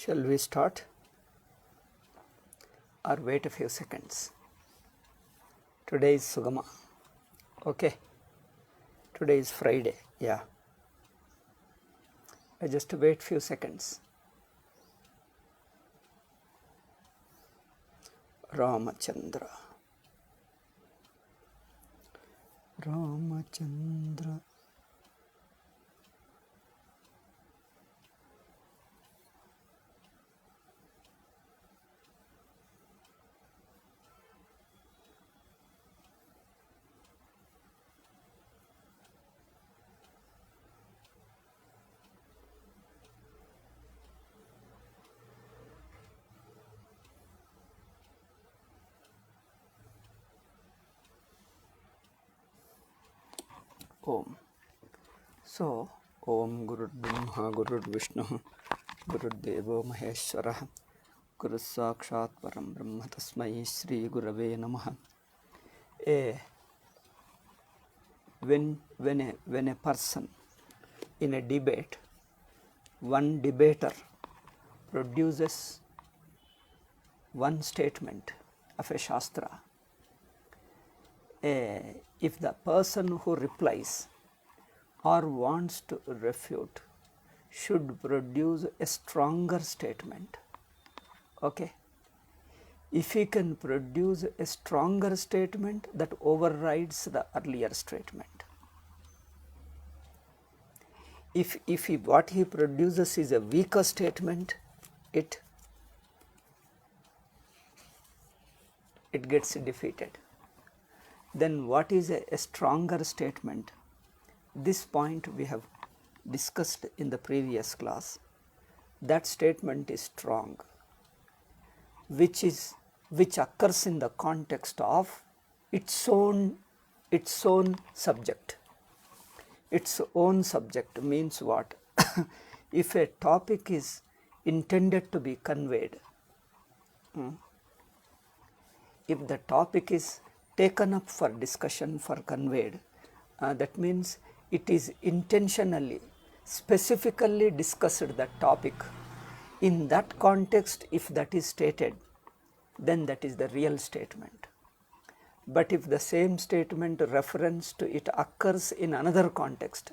Shall we start or wait a few seconds? Today is Sugama. Okay. Today is Friday. Yeah. I just wait few seconds. Ramachandra. Ramachandra. Om. So, Om Gurur Brahma Gurur Vishnu Gurur Devo Maheshwara Guru Sakshat Param Brahma Tasmai Shri Gurave Namaha. When a person in a debate, one debater produces one statement of a Shastra, if the person who replies or wants to refute should produce a stronger statement. Okay. If he can produce a stronger statement, that overrides the earlier statement. If what he produces is a weaker statement, it gets defeated. Then what is a stronger statement? This point we have discussed in the previous class. That statement is strong, which occurs in the context of its own subject. Its own subject means what? If a topic is intended to be conveyed, if the topic is taken up for discussion, for conveyed, that means it is intentionally, specifically discussed that topic. In that context, if that is stated, then that is the real statement. But if the same statement reference to it occurs in another context,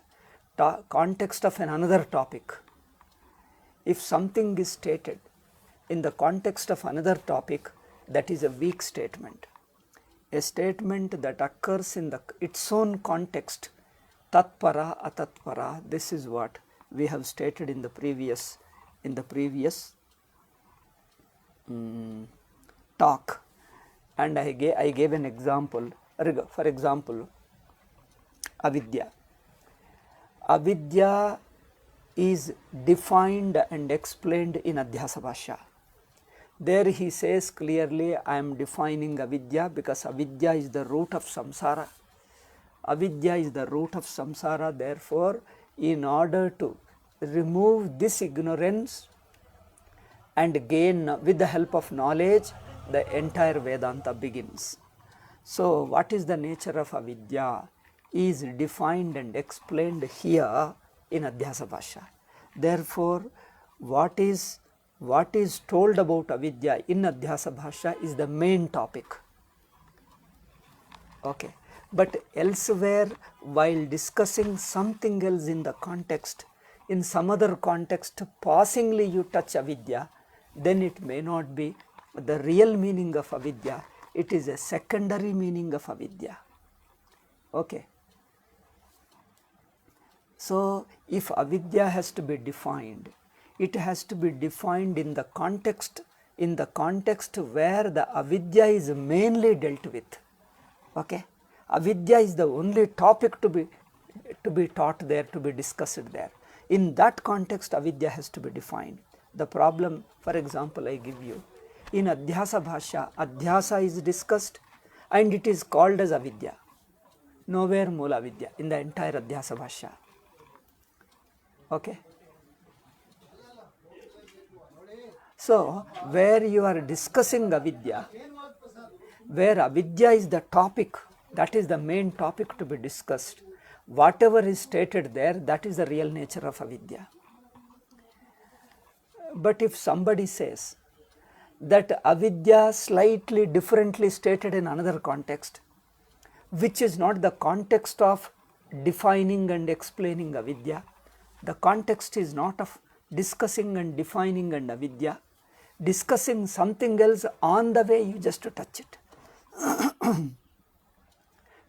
context of another topic, if something is stated in the context of another topic, that is a weak statement. A statement that occurs in its own context, tatpara, atatpara, this is what we have stated in the previous talk. And I gave an example. For example, avidya. Avidya is defined and explained in Adhyasa Bhashya. There he says clearly, I am defining avidya because avidya is the root of samsara. Avidya is the root of samsara. Therefore, in order to remove this ignorance and gain with the help of knowledge, the entire Vedanta begins. So, what is the nature of avidya is defined and explained here in Adhyasa Bhashya. Therefore, what is told about avidya in Adhyasa Bhashya is the main topic. Okay. But elsewhere, while discussing something else in the context, in some other context, passingly you touch avidya, then it may not be the real meaning of avidya. It is a secondary meaning of avidya. Okay. So, if avidya has to be defined, it has to be defined in the context where the avidya is mainly dealt with. Okay. Avidya is the only topic to be taught there, to be discussed there. In that context, avidya has to be defined. The problem, for example, I give you, in Adhyasa Bhashya, Adhyasa is discussed and it is called as avidya. Nowhere Mulavidya in the entire Adhyasa Bhashya. Okay. So, where you are discussing avidya, where avidya is the topic, that is the main topic to be discussed, whatever is stated there, that is the real nature of avidya. But if somebody says that avidya slightly differently stated in another context, which is not the context of defining and explaining avidya, the context is not of discussing and defining and avidya, discussing something else on the way you just touch it.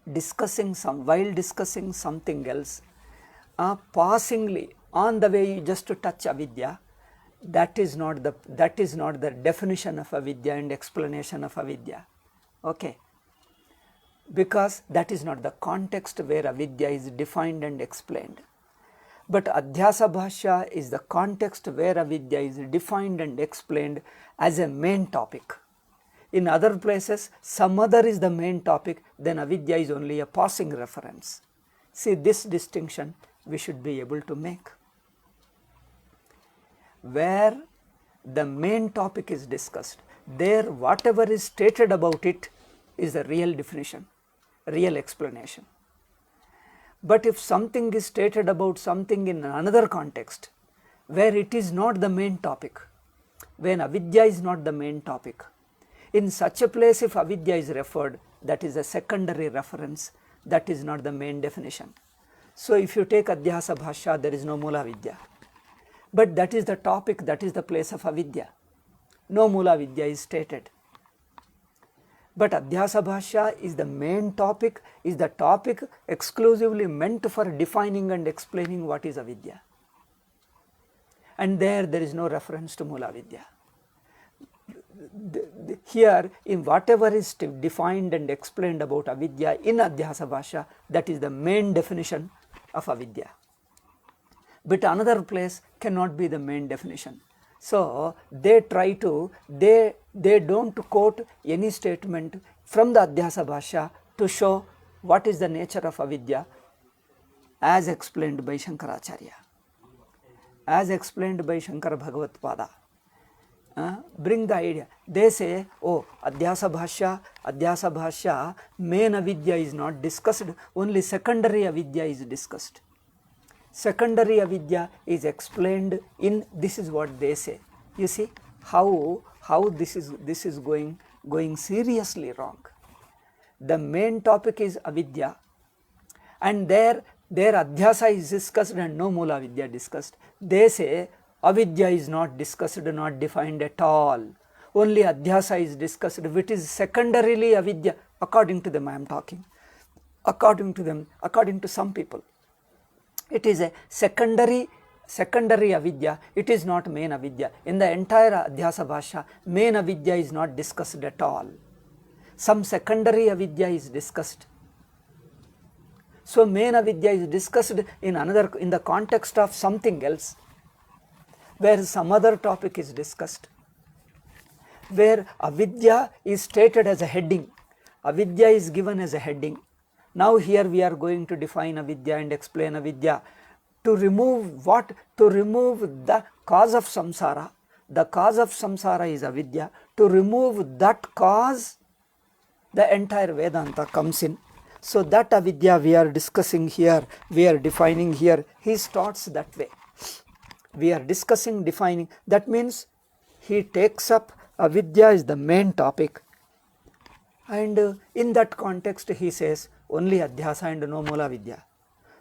While discussing something else, passingly on the way you just touch avidya, that is not the definition of avidya and explanation of avidya. Okay, because that is not the context where avidya is defined and explained. But adhyasa bhashya is the context where avidya is defined and explained as a main topic. In other places, some other is the main topic, then avidya is only a passing reference. See, this distinction we should be able to make. Where the main topic is discussed, there whatever is stated about it is the real definition, real explanation. But if something is stated about something in another context, where it is not the main topic, when avidya is not the main topic, in such a place if avidya is referred, that is a secondary reference, that is not the main definition. So if you take adhyasa bhashya, there is no Mulavidya. But that is the topic, that is the place of avidya. No Mulavidya is stated. But adhyasa bhashya is the main topic, is the topic exclusively meant for defining and explaining what is avidya. And there is no reference to Mulavidya. Here, in whatever is defined and explained about avidya in adhyasa bhashya, that is the main definition of avidya. But another place cannot be the main definition. So they try to, they don't quote any statement from the adhyasa bhashya to show what is the nature of avidya as explained by Shankaracharya, as explained by Shankara Bhagavatpada. Bring the idea. They say, oh, adhyasa bhashya, main avidya is not discussed, only secondary avidya is discussed. Secondary avidya is explained in, this is what they say. You see how this is going seriously wrong. The main topic is avidya, and their adhyasa is discussed and no Mulavidya discussed. They say avidya is not discussed, not defined at all. Only adhyasa is discussed, which is secondarily avidya. According to them I am talking. According to them, according to some people, it is a secondary avidya, it is not main avidya. In the entire adhyasa bhashya, main avidya is not discussed at all. Some secondary avidya is discussed. So main avidya is discussed in the context of something else, where some other topic is discussed, where avidya is stated as a heading, avidya is given as a heading. Now here we are going to define avidya and explain avidya. To remove what? To remove the cause of samsara. The cause of samsara is avidya. To remove that cause, the entire Vedanta comes in. So that avidya we are discussing here, we are defining here, he starts that way. We are discussing, defining. That means he takes up avidya is the main topic, and in that context he says only adhyasa and no Mulavidya.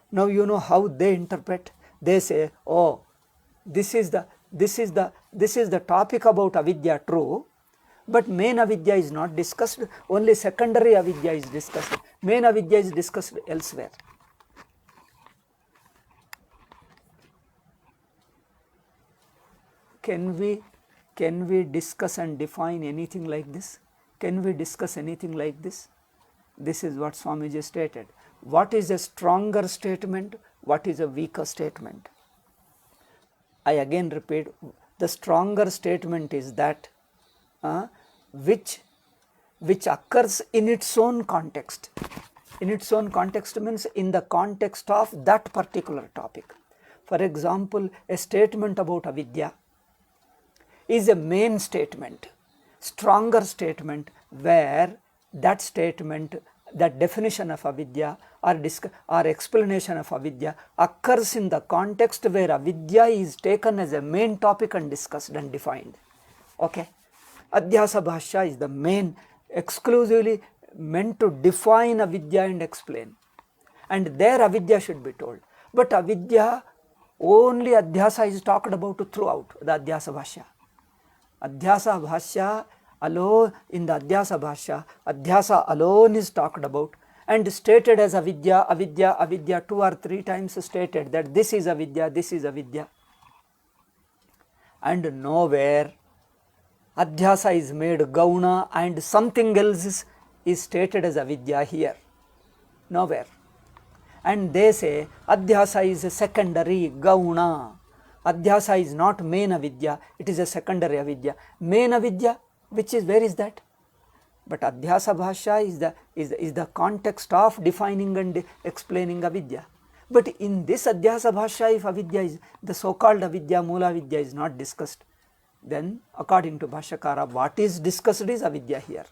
Now you know how they interpret. They say, oh, this is the topic about avidya, true, but main avidya is not discussed, only secondary avidya is discussed. Main avidya is discussed elsewhere. Can we discuss and define anything like this? Can we discuss anything like this? This is what Swamiji stated. What is a stronger statement? What is a weaker statement? I again repeat, the stronger statement is that which occurs in its own context. In its own context means in the context of that particular topic. For example, a statement about avidya is a main statement, stronger statement, where that statement that definition of avidya or explanation of avidya occurs in the context where avidya is taken as a main topic and discussed and defined. Okay, adhyasa bhashya is the main, exclusively meant to define avidya and explain, and there avidya should be told. But avidya, only adhyasa is talked about throughout the adhyasa bhashya. Adhyasa bhashya alone, in the adhyasa bhashya, adhyasa alone is talked about and stated as avidya, avidya, avidya, 2 or 3 times stated that this is avidya, this is avidya. And nowhere adhyasa is made gauna and something else is stated as avidya here. Nowhere. And they say adhyasa is a secondary gauna. Adhyasa is not main avidya, it is a secondary avidya. Main avidya, which is, where is that? But adhyasa bhashya is the context of defining and explaining avidya. But in this adhyasa bhashya, if avidya is, the so-called avidya, Mulavidya is not discussed, then according to Bhashyakara, what is discussed is avidya here.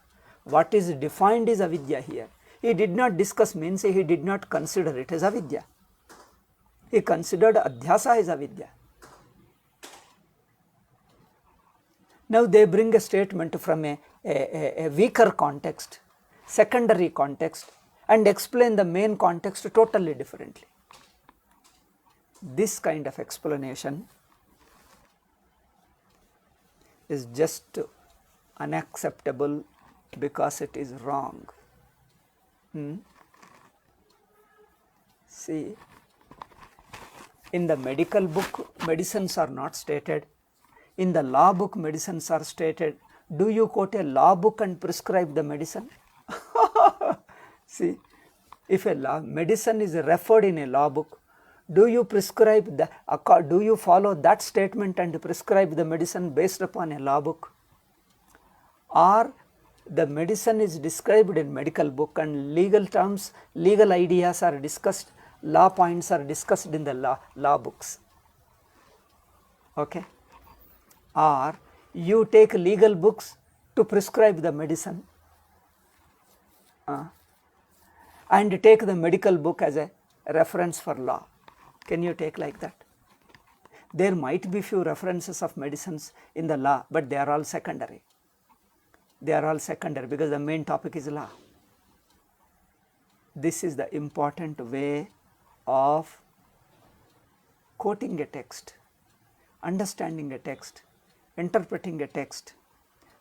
What is defined is avidya here. He did not discuss means he did not consider it as avidya. He considered adhyasa as avidya. Now they bring a statement from a weaker context, secondary context, and explain the main context totally differently. This kind of explanation is just unacceptable because it is wrong. See, in the medical book, medicines are not stated. In the law book, medicines are stated. Do you quote a law book and prescribe the medicine? See, if a medicine is referred in a law book, do you prescribe do you follow that statement and prescribe the medicine based upon a law book? Or the medicine is described in medical book and legal terms, legal ideas are discussed, law points are discussed in the law books. Okay? Or you take legal books to prescribe the medicine and take the medical book as a reference for law. Can you take like that? There might be few references of medicines in the law, but they are all secondary. They are all secondary because the main topic is law. This is the important way of quoting a text, understanding a text, interpreting a text.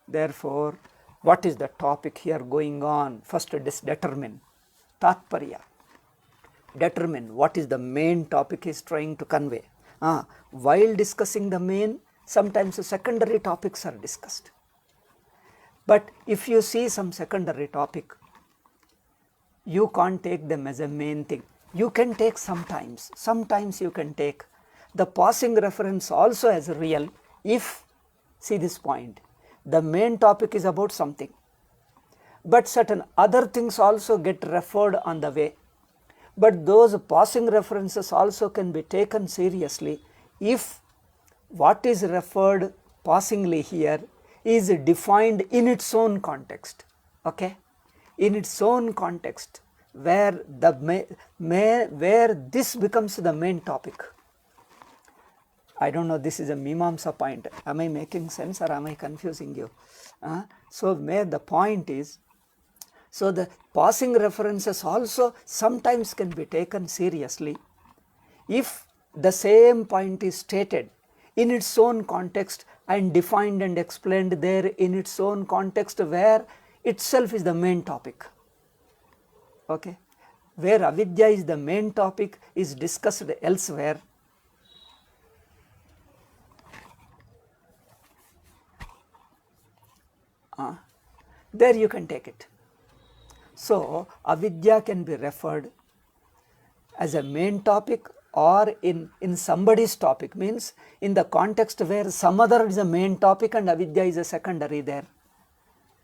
Therefore, what is the topic here going on? First determine tatparya. Determine what is the main topic is trying to convey. While discussing the main, sometimes secondary topics are discussed. But if you see some secondary topic, you can't take them as a main thing. You can take sometimes you can take the passing reference also as real if, see this point, the main topic is about something, but certain other things also get referred on the way. But those passing references also can be taken seriously if what is referred passingly here is defined in its own context. Okay? In its own context, where where this becomes the main topic. I don't know, this is a Mimamsa point. Am I making sense or am I confusing you? So where the point is, so the passing references also sometimes can be taken seriously if the same point is stated in its own context and defined and explained there in its own context where itself is the main topic. Okay? Where avidya is the main topic is discussed elsewhere. There you can take it. So, avidya can be referred as a main topic or in somebody's topic, means in the context where some other is a main topic and avidya is a secondary there.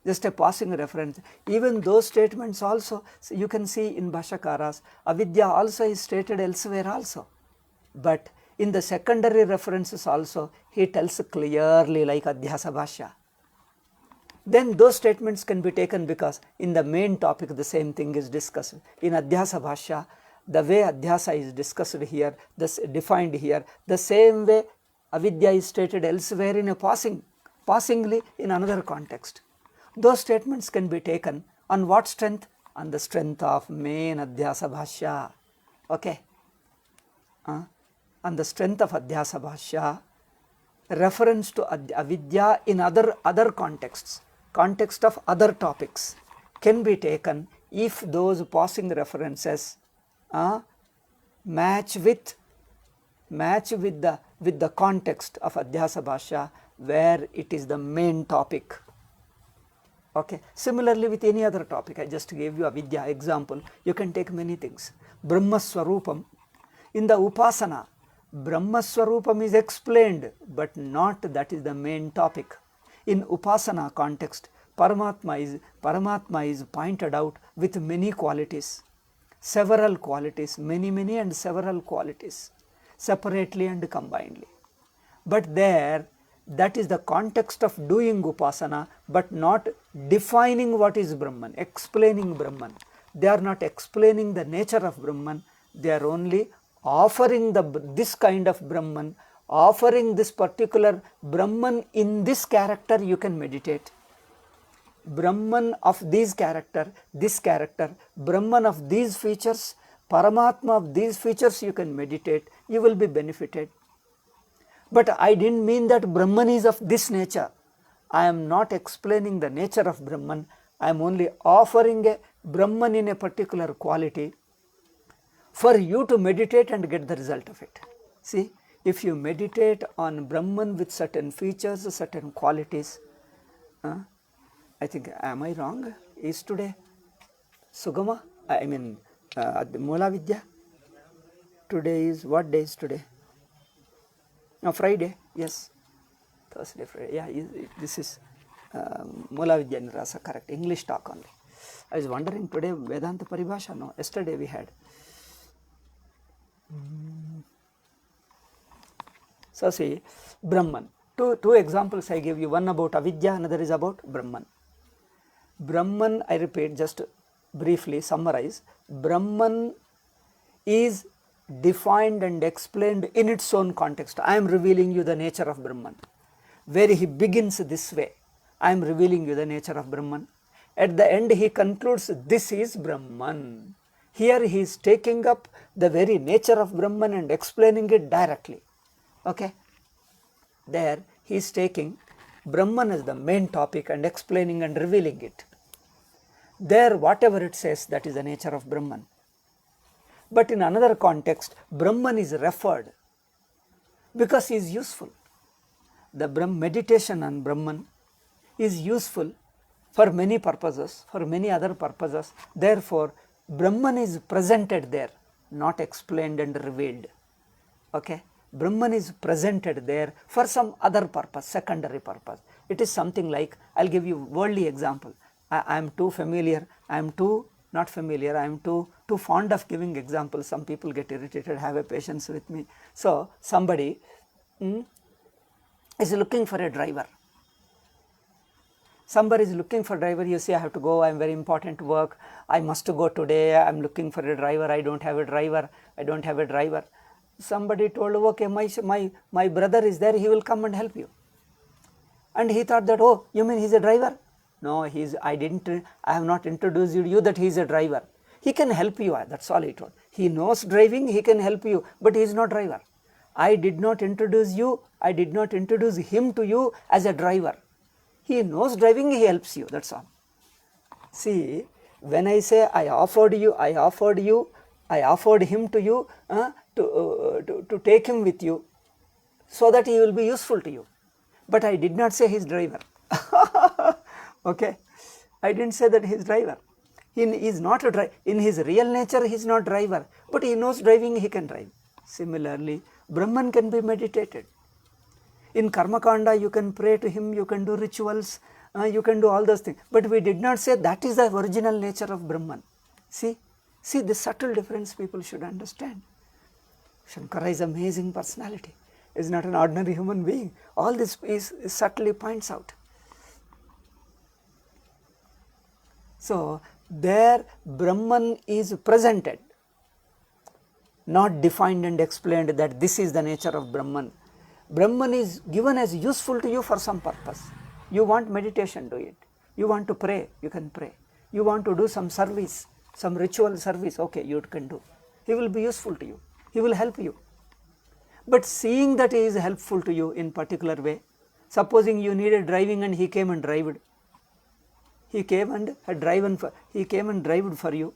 Just a passing reference. Even those statements also, so you can see in Bhashyakaras, avidya also is stated elsewhere also. But in the secondary references also, he tells clearly like adhyasa bhashya. then those statements can be taken because in the main topic the same thing is discussed. In Adhyasa Bhashya, the way Adhyasa is discussed here, defined here, the same way avidya is stated elsewhere in a passingly in another context. Those statements can be taken on what strength? On the strength of main Adhyasa Bhashya. Okay. On the strength of Adhyasa Bhashya, reference to avidya in other contexts, context of other topics can be taken if those passing references match with the context of Adhyasa Bhashya where it is the main topic. Okay. Similarly with any other topic, I just gave you avidya example, you can take many things. Brahma Swarupam, in the Upasana, Brahma Swarupam is explained, but not that is the main topic. In Upasana context, Paramatma is pointed out with many qualities, several qualities, many and several qualities, separately and combinedly. But there, that is the context of doing Upasana, but not defining what is Brahman, explaining Brahman. They are not explaining the nature of Brahman, they are only offering this kind of Brahman, offering this particular Brahman in this character you can meditate. Brahman of this character, Brahman of these features, Paramatma of these features you can meditate, you will be benefited. But I didn't mean that Brahman is of this nature. I am not explaining the nature of Brahman, I am only offering a Brahman in a particular quality for you to meditate and get the result of it. See, if you meditate on Brahman with certain features, certain qualities, I think, am I wrong? Is today Sugama? I mean, Mulavidya? Today is, what day is today? No, Friday, yes. Thursday, Friday, yeah, this is Mulavidya Nirasa, correct, English talk only. I was wondering today Vedanta Paribhasha, no, yesterday we had. So see, Brahman. Two examples I gave you, one about avidya, another is about Brahman. Brahman, I repeat, just briefly summarize, Brahman is defined and explained in its own context. I am revealing you the nature of Brahman. Where he begins this way, I am revealing you the nature of Brahman. At the end he concludes, this is Brahman. Here he is taking up the very nature of Brahman and explaining it directly. Okay. There he is taking Brahman as the main topic and explaining and revealing it. There whatever it says, that is the nature of Brahman. But in another context, Brahman is referred because he is useful. The meditation on Brahman is useful for many purposes, for many other purposes. Therefore, Brahman is presented there, not explained and revealed. Okay? Brahman is presented there for some other purpose, secondary purpose. It is something like, I will give you worldly example. I am too familiar, I am too not familiar, I am too fond of giving examples. Some people get irritated, have a patience with me. So, somebody is looking for a driver. Somebody is looking for a driver, you say, I have to go, I am very important work, I must go today, I am looking for a driver, I don't have a driver. Somebody told, okay, my brother is there, he will come and help you. And he thought that, oh, you mean he is a driver? No, I have not introduced you that he is a driver. He can help you, that's all he told. He knows driving, he can help you, but he is not driver. I did not introduce him to you as a driver. He knows driving, he helps you, that's all. See, when I say I offered him to you to take him with you so that he will be useful to you. But I did not say he is driver. Okay, I didn't say that he is driver. He is not a driver. In his real nature, he is not driver, but he knows driving, he can drive. Similarly, Brahman can be meditated. In Karmakanda, you can pray to him, you can do rituals, you can do all those things. But we did not say that is the original nature of Brahman. See this subtle difference people should understand. Shankara is amazing personality. He is not an ordinary human being. All this is subtly points out. So, there Brahman is presented, not defined and explained that this is the nature of Brahman. Brahman is given as useful to you for some purpose. You want meditation, do it. You want to pray, you can pray. You want to do some service, some ritual service, okay, you can do. He will be useful to you. He will help you. But seeing that he is helpful to you in particular way, supposing you needed driving and he came and drove. He came and had driven for, he came and drove for you,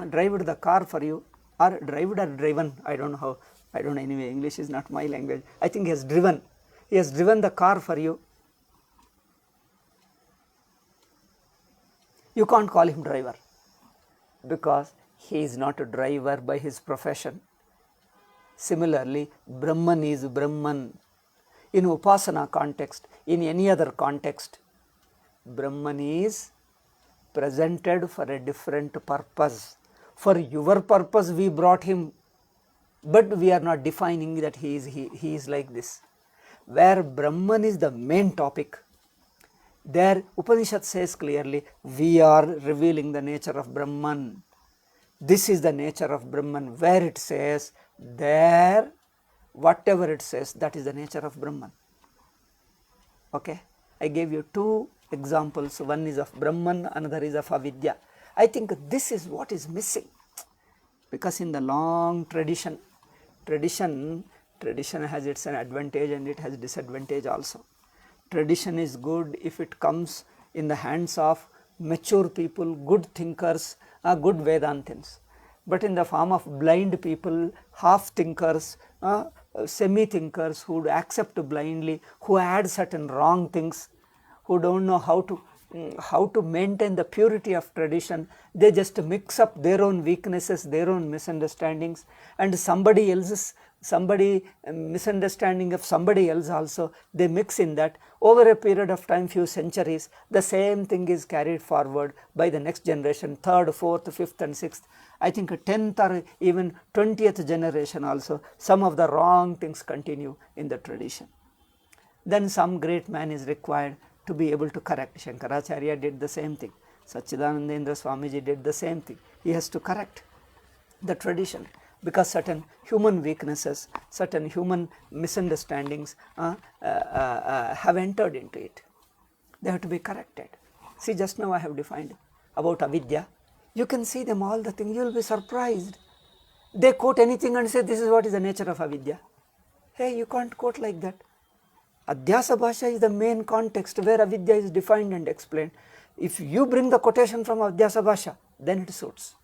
drove the car for you, or drove or driven, I don't know how, I don't know, anyway, English is not my language. I think he has driven the car for you. You can't call him driver because he is not a driver by his profession. Similarly, Brahman is Brahman. In Upasana context, in any other context, Brahman is presented for a different purpose. For your purpose we brought him, but we are not defining that he is like this. Where Brahman is the main topic, there Upanishad says clearly, we are revealing the nature of Brahman. This is the nature of Brahman. Where it says, there, whatever it says, that is the nature of Brahman. Okay, I gave you two examples. One is of Brahman, another is of Avidya. I think this is what is missing, because in the long tradition has its advantage and it has disadvantage also. Tradition is good if it comes in the hands of mature people, good thinkers, good Vedantins. But in the form of blind people, half thinkers, semi-thinkers who would accept blindly, who add certain wrong things, who don't know how to maintain the purity of tradition, they just mix up their own weaknesses, their own misunderstandings, and somebody misunderstanding of somebody else also, they mix in that. Over a period of time, few centuries, the same thing is carried forward by the next generation, third, fourth, fifth and sixth. I think 10th or even 20th generation also, some of the wrong things continue in the tradition. Then some great man is required to be able to correct. Shankaracharya did the same thing. Sachidanandendra Swamiji did the same thing. He has to correct the tradition because certain human weaknesses, certain human misunderstandings have entered into it. They have to be corrected. See, just now I have defined about avidya. You can see them all the things, you will be surprised. They quote anything and say this is what is the nature of avidya. Hey, you can't quote like that. Adhyasa Bhasha is the main context where avidya is defined and explained. If you bring the quotation from Adhyasa Bhasha, then it suits.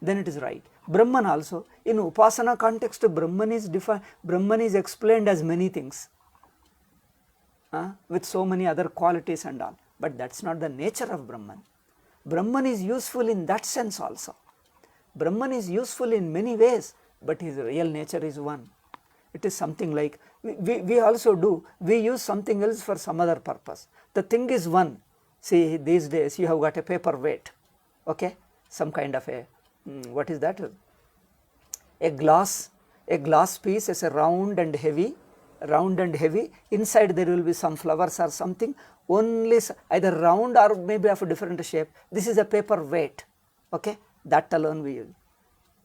Then it is right. Brahman also, in Upasana context, Brahman is explained as many things with so many other qualities and all. But that's not the nature of Brahman. Brahman is useful in that sense also. Brahman is useful in many ways, but his real nature is one. It is something like, we also do, we use something else for some other purpose. The thing is one. See, these days you have got a paperweight, okay, some kind of a, what is that? A glass piece is a round and heavy, inside there will be some flowers or something, only either round or maybe of a different shape. This is a paperweight, okay, that alone we use.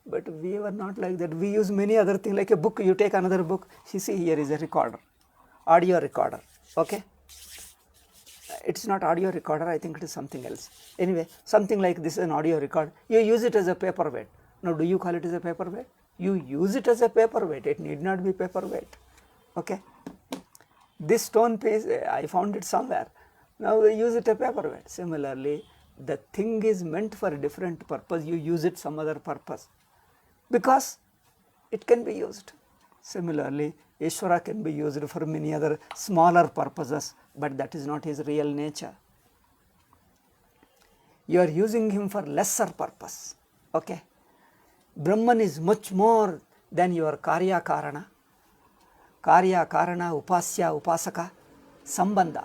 But we were not like that. We use many other things, like a book. You take another book, you see here is a recorder, audio recorder, okay. It's not audio recorder, I think it is something else. Anyway, something like this is an audio recorder. You use it as a paperweight. Now, do you call it as a paperweight? You use it as a paperweight. It need not be paperweight, okay. This stone piece, I found it somewhere. Now, we use it as a paperweight. Similarly, the thing is meant for a different purpose. You use it some other purpose, because it can be used. Similarly, Ishvara can be used for many other smaller purposes, but that is not his real nature. You are using him for lesser purpose, okay. Brahman is much more than your Karya Karana, Upasya, Upasaka, Sambandha.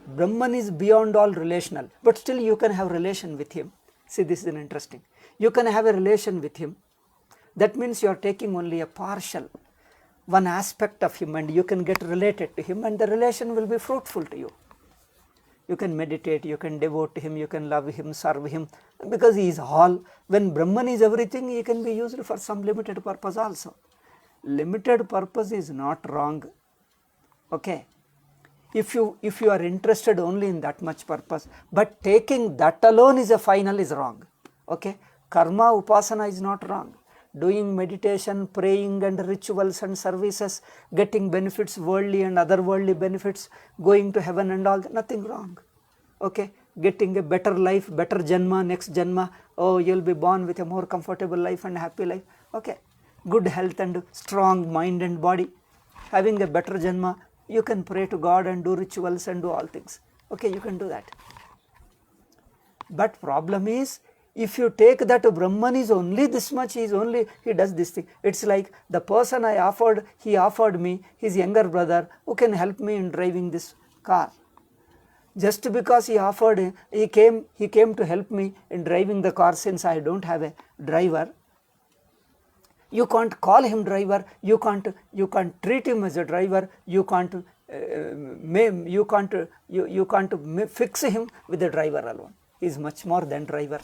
Brahman is beyond all relational, but still you can have relation with him. See, this is an interesting. You can have a relation with him. That means you are taking only a partial, one aspect of him, and you can get related to him, and the relation will be fruitful to you. You can meditate, you can devote to him, you can love him, serve him, because he is all. When Brahman is everything, he can be used for some limited purpose also. Limited purpose is not wrong. Okay. If you are interested only in that much purpose, but taking that alone is a final is wrong. Okay. Karma upasana is not wrong. Doing meditation, praying and rituals and services, getting benefits, worldly and otherworldly benefits, going to heaven and all, nothing wrong. Okay. Getting a better life, better janma, next janma, oh, you'll be born with a more comfortable life and happy life. Okay. Good health and strong mind and body. Having a better janma, you can pray to God and do rituals and do all things. Okay, you can do that. But problem is, if you take that Brahman is only this much, he does this thing. It's like the person he offered me his younger brother who can help me in driving this car. Just because he offered, he came to help me in driving the car, since I don't have a driver. You can't call him driver, you can't treat him as a driver, you can't fix him with the driver alone. He is much more than driver.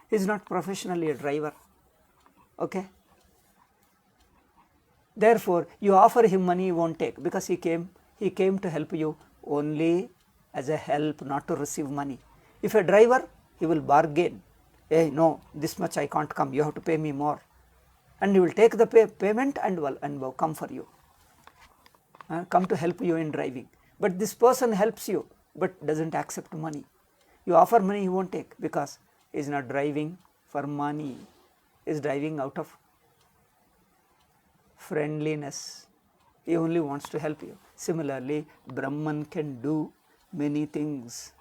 He is not professionally a driver. Okay. Therefore, you offer him money, he won't take, because he came to help you only as a help, not to receive money. If a driver, he will bargain. Hey, no, this much I can't come, you have to pay me more. And he will take the payment and will come for you, come to help you in driving. But this person helps you, but doesn't accept money. You offer money, he won't take, because he is not driving for money. He is driving out of friendliness. He only wants to help you. Similarly, Brahman can do many things.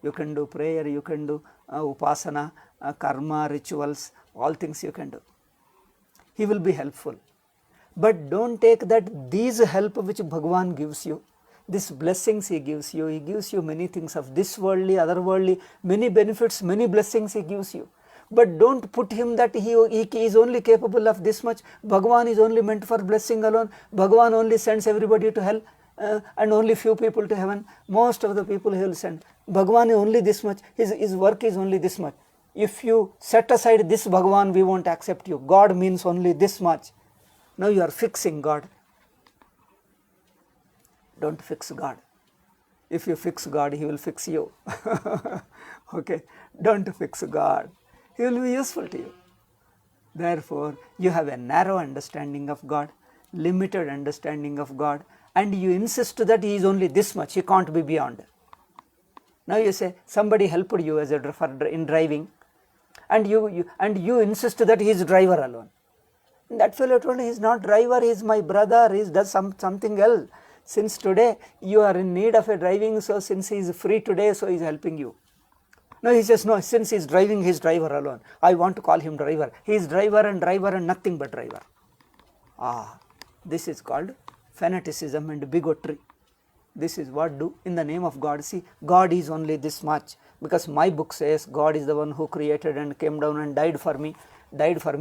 You can do prayer, you can do upasana, karma, rituals, all things you can do. He will be helpful. But don't take that these help which Bhagavan gives you, these blessings he gives you many things of this worldly, otherworldly, many benefits, many blessings he gives you. But don't put him that he is only capable of this much. Bhagavan is only meant for blessing alone. Bhagavan only sends everybody to hell and only few people to heaven. Most of the people he will send. Bhagavan is only this much. His work is only this much. If you set aside this Bhagavan, we won't accept you. God means only this much. Now you are fixing God. Don't fix God. If you fix God, he will fix you. Okay, don't fix God. He will be useful to you. Therefore, you have a narrow understanding of God, limited understanding of God, and you insist that he is only this much, he can't be beyond. Now you say, somebody helped you as in driving, and you insist that he is driver alone. And that fellow told, he is not driver, he is my brother, he does something else. Since today you are in need of a driving, so since he is free today, so he is helping you. No, he says, no, since he is driving, he is driver alone. I want to call him driver. He is driver and nothing but driver. This is called fanaticism and bigotry. This is what do in the name of God. See, God is only this much, because my book says God is the one who created and came down and died for me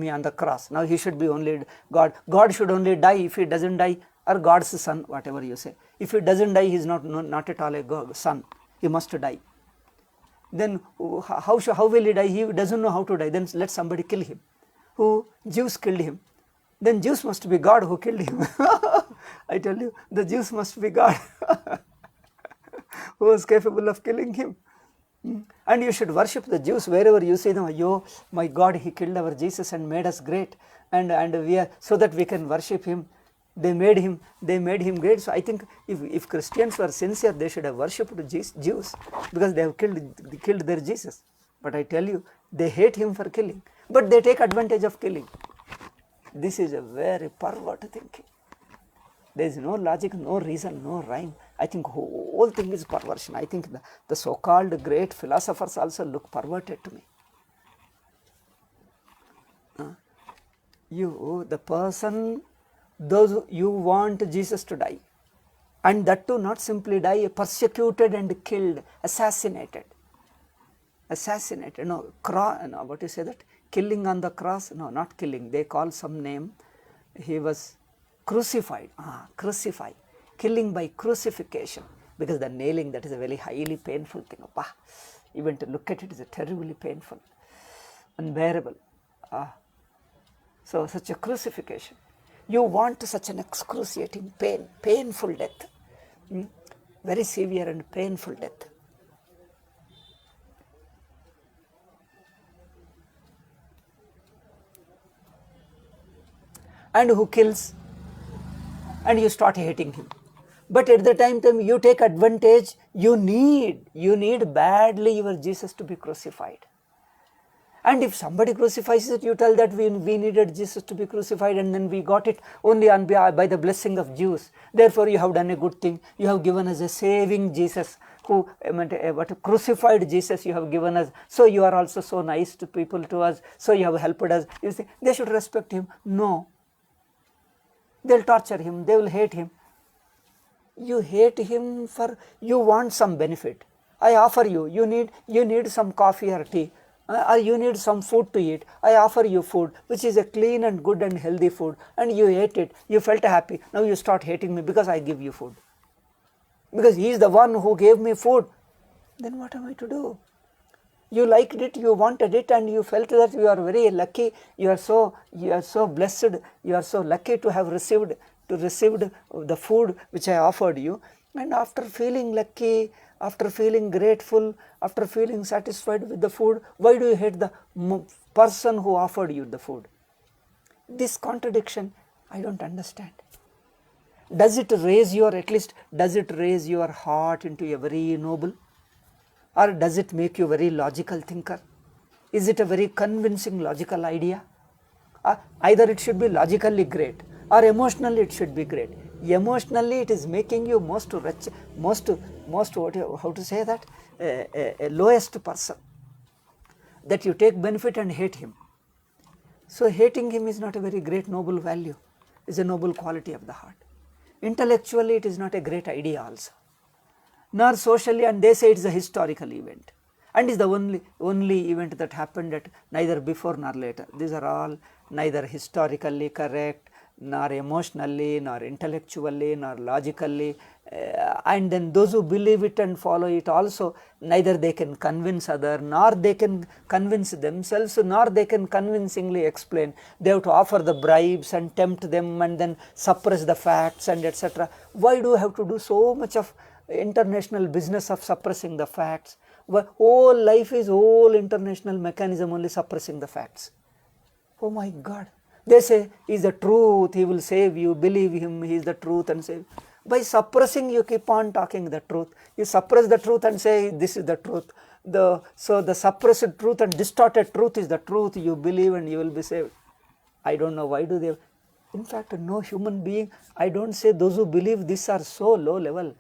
on the cross. Now he should be only God. God should only die. If he doesn't die, or God's son, whatever you say. If he doesn't die, he is not at all a son. He must die. Then how will he die? He doesn't know how to die. Then let somebody kill him. Jews killed him. Then Jews must be God who killed him. I tell you, the Jews must be God who was capable of killing him. And you should worship the Jews wherever you see them. Yo, my God, he killed our Jesus and made us great, and we are so that we can worship him. They made him great. So I think if Christians were sincere, they should have worshipped Jews, because they have killed their Jesus. But I tell you, they hate him for killing, but they take advantage of killing. This is a very pervert thinking. There is no logic, no reason, no rhyme. I think whole thing is perversion. I think the so-called great philosophers also look perverted to me. The person, those you want Jesus to die, and that too not simply die, persecuted and killed, assassinated. No, what you say that? Killing on the cross? No, not killing. They call some name. He was crucified. Crucified. Killing by crucifixion. because the nailing, that is a very highly painful thing. Even to look at it is a terribly painful, unbearable. So such a crucifixion. You want such an excruciating pain, painful death, very severe and painful death. And who kills, and you start hating him. But at the time you take advantage, you need badly your Jesus to be crucified. And if somebody crucifies it, you tell that we needed Jesus to be crucified, and then we got it only by the blessing of Jews. Therefore you have done a good thing. You have given us a saving Jesus, who crucified Jesus you have given us. So you are also so nice to people, to us. So you have helped us. You see, they should respect him. No. They'll torture him. They will hate him. You hate him for, you want some benefit. I offer you, you need some coffee or tea, or you need some food to eat. I offer you food, which is a clean and good and healthy food, and you ate it. You felt happy. Now you start hating me because I give you food. Because he is the one who gave me food. Then what am I to do? You liked it, you wanted it, and you felt that you are very lucky. You are so blessed. You are so lucky to have received the food which I offered you. And after feeling lucky, after feeling grateful, after feeling satisfied with the food, why do you hate the person who offered you the food? This contradiction, I don't understand. Does it raise your heart into a very noble? Or does it make you a very logical thinker? Is it a very convincing logical idea? Either it should be logically great, or emotionally it should be great. Emotionally it is making you most a lowest person, that you take benefit and hate him. So hating him is not a very great noble value. It's a noble quality of the heart. Intellectually it is not a great idea also, nor socially, and they say it is a historical event, and is the only event that happened at neither before nor later. These are all neither historically correct, nor emotionally, nor intellectually, nor logically, and then those who believe it and follow it also, neither they can convince other, nor they can convince themselves, nor they can convincingly explain. They have to offer the bribes and tempt them and then suppress the facts and etc. Why do you have to do so much of international business of suppressing the facts? Whole life is whole international mechanism only suppressing the facts. Oh my God. They say he is the truth, he will save you, believe him, he is the truth and save. By suppressing you keep on talking the truth. You suppress the truth and say this is the truth. So the suppressed truth and distorted truth is the truth. You believe and you will be saved. I don't know why do they. In fact, no human being, I don't say those who believe this are so low level.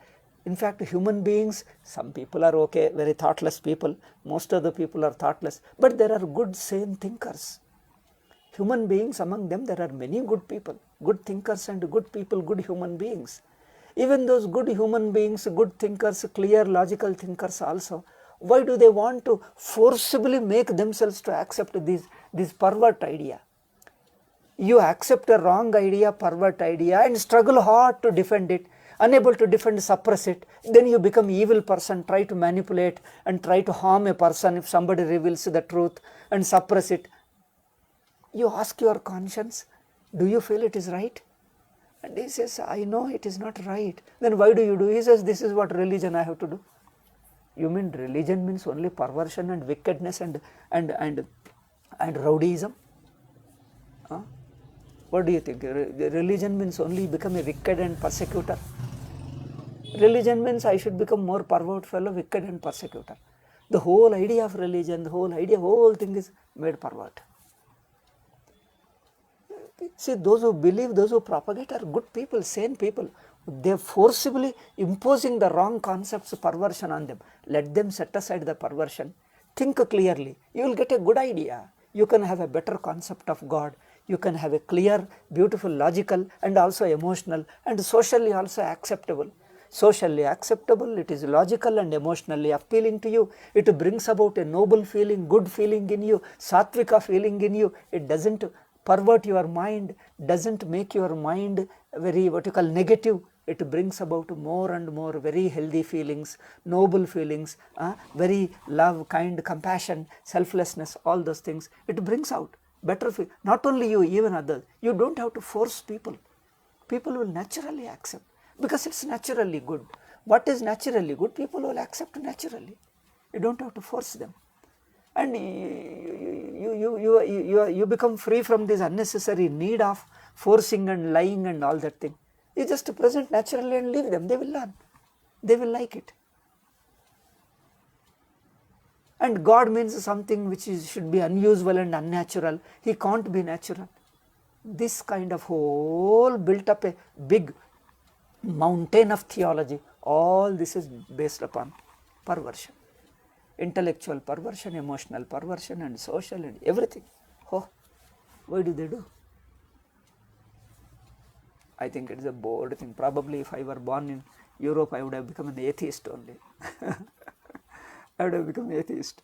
In fact, human beings, some people are okay, very thoughtless people. Most of the people are thoughtless. But there are good sane thinkers. Human beings, among them there are many good people, good thinkers and good people, good human beings. Even those good human beings, good thinkers, clear logical thinkers also, why do they want to forcibly make themselves to accept this pervert idea? You accept a wrong idea, pervert idea, and struggle hard to defend it, unable to defend, suppress it, then you become evil person, try to manipulate and try to harm a person if somebody reveals the truth and suppress it. You ask your conscience, do you feel it is right? And he says, I know it is not right. Then why do you do? He says, this is what religion I have to do. You mean religion means only perversion and wickedness and rowdyism? Huh? What do you think? Religion means only become a wicked and persecutor. Religion means I should become more pervert fellow, wicked and persecutor. The whole idea of religion, the whole thing is made pervert. See, those who believe, those who propagate are good people, sane people. They are forcibly imposing the wrong concepts, perversion on them. Let them set aside the perversion. Think clearly. You will get a good idea. You can have a better concept of God. You can have a clear, beautiful, logical and also emotional and socially also acceptable. Socially acceptable, it is logical and emotionally appealing to you. It brings about a noble feeling, good feeling in you, sattvika feeling in you. It doesn't pervert your mind, doesn't make your mind very negative. it brings about more and more very healthy feelings, noble feelings, very love, kind, compassion, selflessness, all those things. It brings out better feel. Not only you, even others. You don't have to force people. People will naturally accept because it's naturally good. What is naturally good, people will accept naturally. You don't have to force them. And you become free from this unnecessary need of forcing and lying and all that thing. You just present naturally and leave them. They will learn. They will like it. And God means something which should be unusual and unnatural. He can't be natural. This kind of whole built up a big mountain of theology. All this is based upon perversion. Intellectual perversion, emotional perversion, and social and everything. Oh, why do they do? I think it is a bored thing. Probably if I were born in Europe, I would have become an atheist only. I would have become atheist.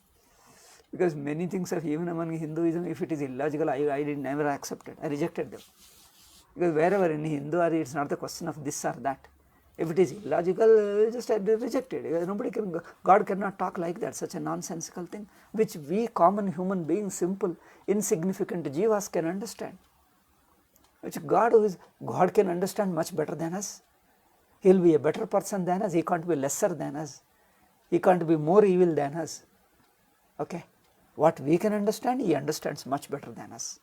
Because many things are, even among Hinduism, if it is illogical, I did never accept it. I rejected them. Because wherever in Hindu, it's not the question of this or that. If it is illogical, just reject it. Nobody can, God cannot talk like that, such a nonsensical thing, which we common human beings, simple, insignificant jivas can understand. Which God can understand much better than us. He will be a better person than us. He can't be lesser than us. He can't be more evil than us. Okay. What we can understand, He understands much better than us.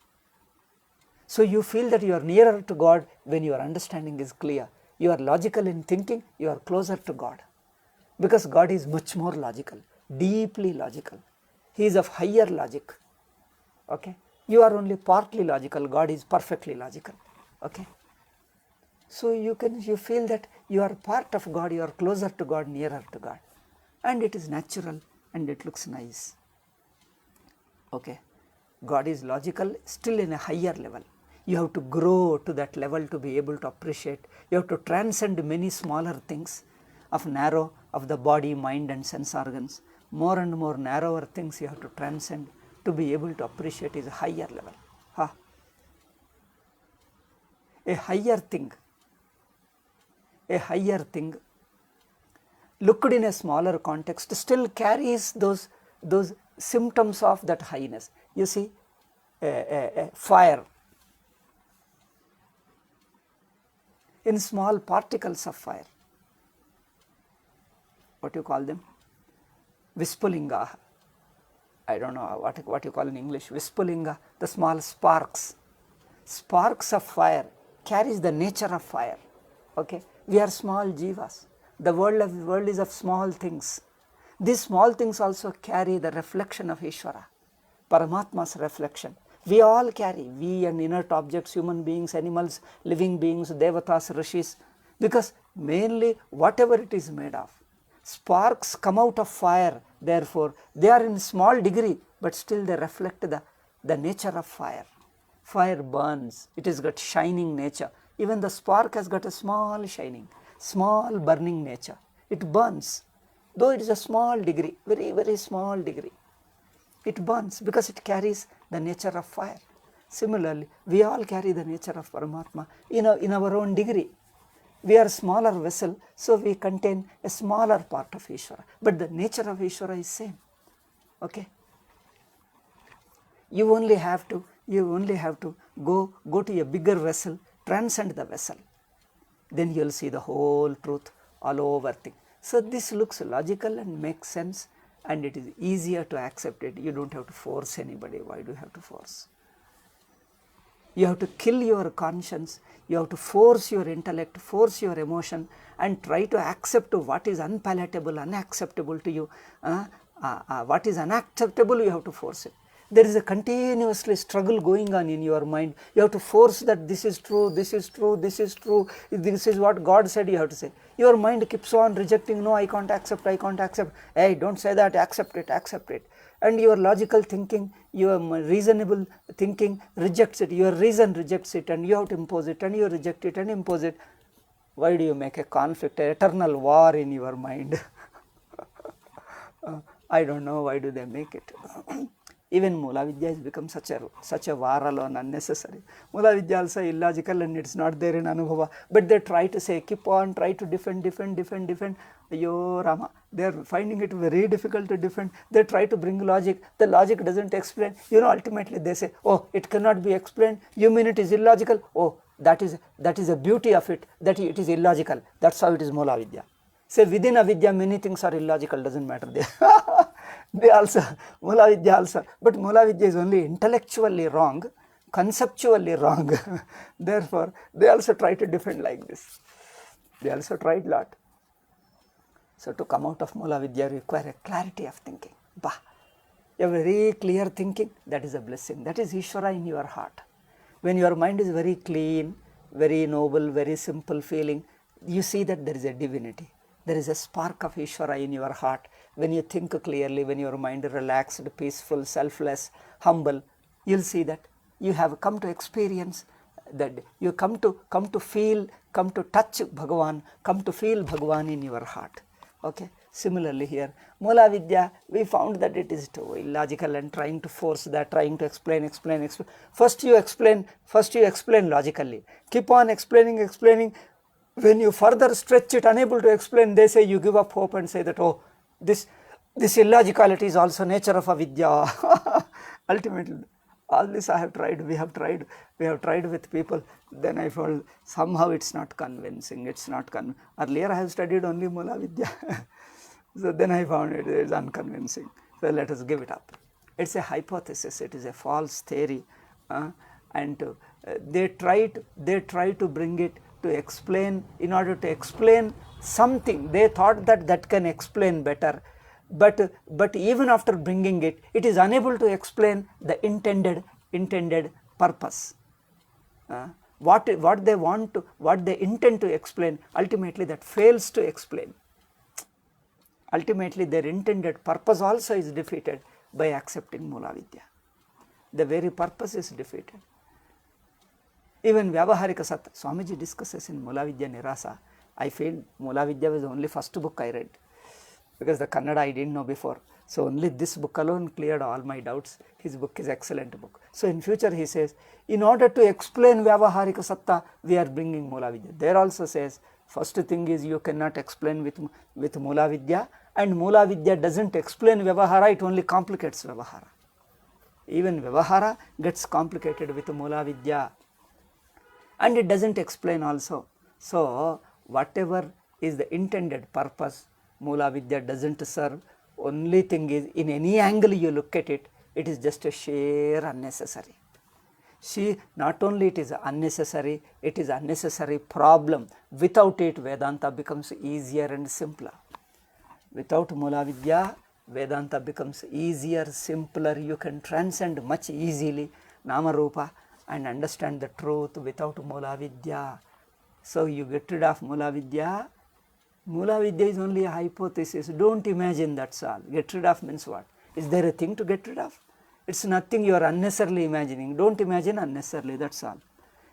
So you feel that you are nearer to God when your understanding is clear. You are logical in thinking, you are closer to God. Because God is much more logical, deeply logical. He is of higher logic. Okay. You are only partly logical, God is perfectly logical. Okay. So you feel that you are part of God, you are closer to God, nearer to God. And it is natural and it looks nice. Okay. God is logical, still in a higher level. You have to grow to that level to be able to appreciate. You have to transcend many smaller things of the body, mind and sense organs. More and more narrower things you have to transcend to be able to appreciate is a higher level. A higher thing, looked in a smaller context, still carries those symptoms of that highness. You see, fire. In small particles of fire. What do you call them? Vispulinga. I don't know what you call in English. Vispulinga, the small sparks. Sparks of fire carries the nature of fire. Okay. We are small jivas. The world is of small things. These small things also carry the reflection of Ishvara, Paramatma's reflection. We all carry, we and inert objects, human beings, animals, living beings, devatas, rishis, because mainly whatever it is made of, sparks come out of fire, therefore they are in small degree, but still they reflect the nature of fire. Fire burns, it has got shining nature. Even the spark has got a small shining, small burning nature. It burns, though it is a small degree, very, very small degree. It burns because it carries the nature of fire. Similarly, we all carry the nature of Paramatma in our own degree. We are a smaller vessel, so we contain a smaller part of Ishvara. But the nature of Ishvara is same. Okay? You only have to go to a bigger vessel, transcend the vessel. Then you will see the whole truth all over thing. So this looks logical and makes sense, and it is easier to accept it. You don't have to force anybody. Why do you have to force? You have to kill your conscience. You have to force your intellect, force your emotion, and try to accept what is unpalatable, unacceptable to you. What is unacceptable, you have to force it. There is a continuously struggle going on in your mind. You have to force that this is true, this is true, this is true, this is what God said, you have to say. Your mind keeps on rejecting, no, I can't accept, I can't accept. Hey, don't say that, accept it, accept it. And your logical thinking, your reasonable thinking rejects it, your reason rejects it, and you have to impose it, and you reject it and impose it. Why do you make a conflict, an eternal war in your mind? I don't know why do they make it. Even Mulavidya has become such a varal and unnecessary. Mulavidya also illogical and it's not there in Anubhava. But they try to say, keep on, try to defend. Ayo Rama, they are finding it very difficult to defend. They try to bring logic. The logic doesn't explain. Ultimately they say, oh, it cannot be explained. You mean it is illogical? Oh, that is the beauty of it, that it is illogical. That's how it is Mulavidya. Say within avidya many things are illogical, doesn't matter. They also, Mulavidya also, but Mulavidya is only intellectually wrong, conceptually wrong. Therefore, they also try to defend like this. They also tried a lot. So to come out of Mulavidya require a clarity of thinking. A very clear thinking, that is a blessing. That is Ishvara in your heart. When your mind is very clean, very noble, very simple feeling, you see that there is a divinity. There is a spark of Ishvara in your heart. When you think clearly, when your mind is relaxed, peaceful, selfless, humble, you'll see that you have come to experience that you come to feel, come to touch Bhagavan, come to feel Bhagavan in your heart. Okay. Similarly here, Mulavidya, we found that it is too illogical and trying to force that, trying to explain. First you explain logically. Keep on explaining. When you further stretch it, unable to explain, they say you give up hope and say that, oh, this illogicality is also nature of avidya. Ultimately, all this I have tried, we have tried with people. Then I felt somehow it's not convincing. Earlier I have studied only Mulavidya. So then I found it is unconvincing. So let us give it up. It's a hypothesis. It is a false theory, and they try to bring it to explain. In order to explain something, they thought that can explain better. But even after bringing it, it is unable to explain the intended purpose. What they intend to explain, ultimately that fails to explain. Ultimately their intended purpose also is defeated by accepting Mulavidya. The very purpose is defeated. Even Vyavaharika Sattva, Swamiji discusses in Mulavidya Nirasa. I feel Mulavidya was the only first book I read, because the Kannada I didn't know before. So only this book alone cleared all my doubts. His book is excellent book. So in future he says, in order to explain Vyavaharika Sattva, we are bringing Mulavidya. There also says, first thing is you cannot explain with Mulavidya, and Mulavidya doesn't explain Vyavahara, it only complicates Vyavahara. Even Vyavahara gets complicated with Mulavidya, and it doesn't explain also. So whatever is the intended purpose, Mulavidya doesn't serve. Only thing is, in any angle you look at it, it is just a sheer unnecessary. Not only it is unnecessary, it is unnecessary problem. Without it, Vedanta becomes easier and simpler. Without Mulavidya, Vedanta becomes easier, simpler. You can transcend much easily Nama Rupa and understand the truth without Mulavidya. So you get rid of Mulavidya. Mulavidya is only a hypothesis. Don't imagine, that's all. Get rid of means what? Is there a thing to get rid of? It's nothing, you are unnecessarily imagining. Don't imagine unnecessarily, that's all.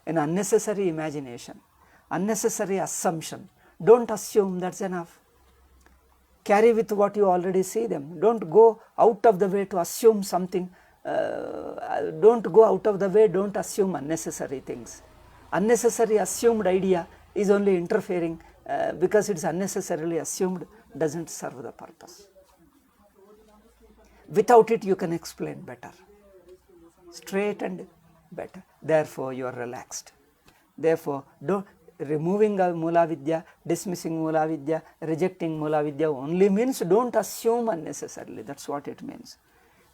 An unnecessary imagination, unnecessary assumption. Don't assume, that's enough. Carry with what you already see them. Don't go out of the way to assume something. Don't go out of the way, don't assume unnecessary things. Unnecessary assumed idea is only interfering, because it's unnecessarily assumed, doesn't serve the purpose. Without it you can explain better, straight and better. Therefore you are relaxed. Therefore removing Mulavidya, dismissing Mulavidya, rejecting Mulavidya only means don't assume unnecessarily. That's what it means.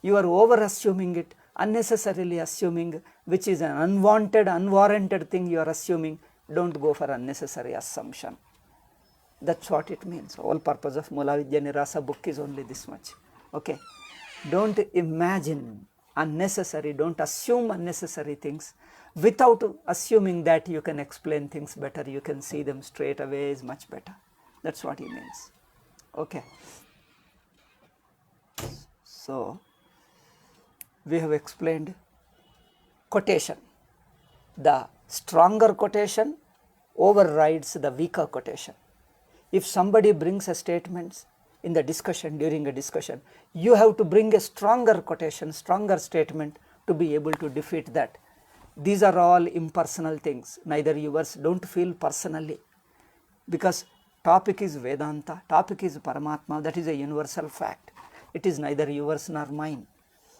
You are over assuming it, unnecessarily assuming, which is an unwanted, unwarranted thing you are assuming. Don't go for unnecessary assumption. That's what it means. Whole purpose of Mulavidya Nirasa book is only this much. Okay. Don't imagine unnecessary, don't assume unnecessary things. Without assuming that you can explain things better, you can see them straight away is much better. That's what he means. Okay. So, we have explained quotation. The stronger quotation overrides the weaker quotation. If somebody brings a statement in the discussion, during a discussion, you have to bring a stronger quotation, stronger statement to be able to defeat that. These are all impersonal things, neither yours, don't feel personally, because topic is Vedanta, topic is Paramatma, that is a universal fact. It is neither yours nor mine.